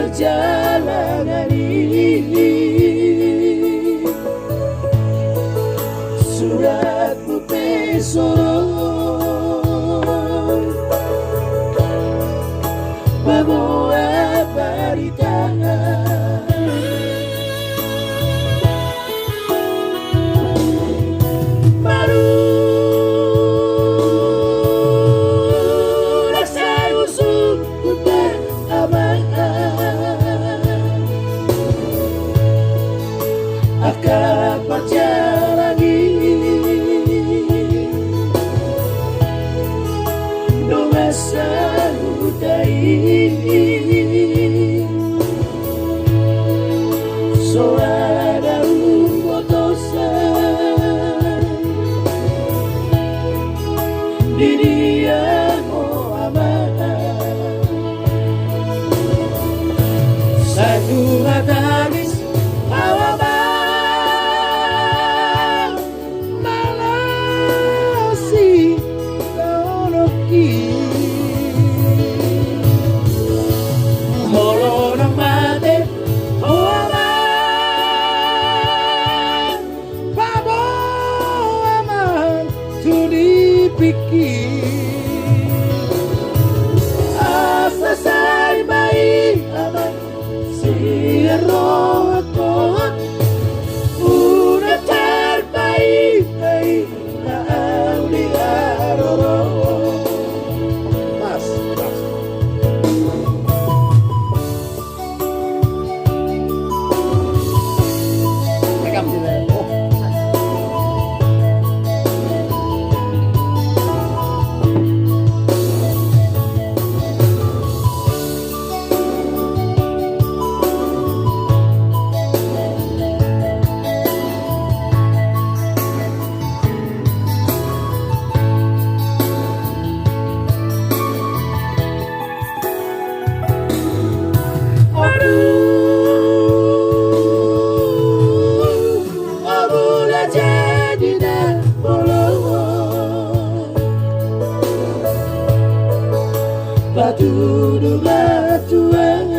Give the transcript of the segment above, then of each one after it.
perjalanan ini. Surat putih sorong membawa berita baru. Rasa usul kuda aman akan baca lagi dongeng sahudai soada upotosan di dia Muhammad. Satu matanis awal malasi tonoki holonang mate hoama pabo aman sudi pikir asa sai bai aman siro kot udah terbaik baik mau diaroro mas rekam sini. Batu duga tuan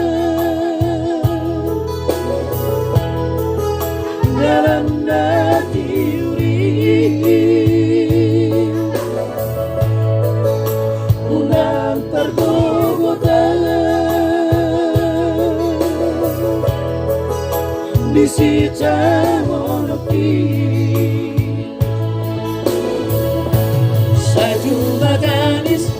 dalam dati uri unang tergogotan di sisa monopi sajumpa gadis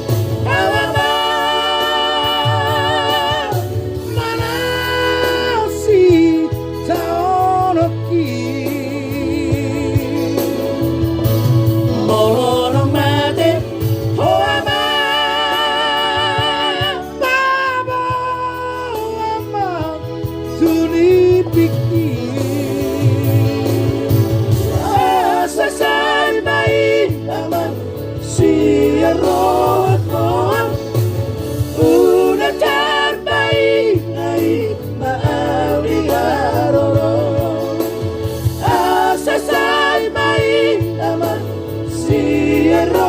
udah terbaik maaf diaroro asa sai baik aman siaro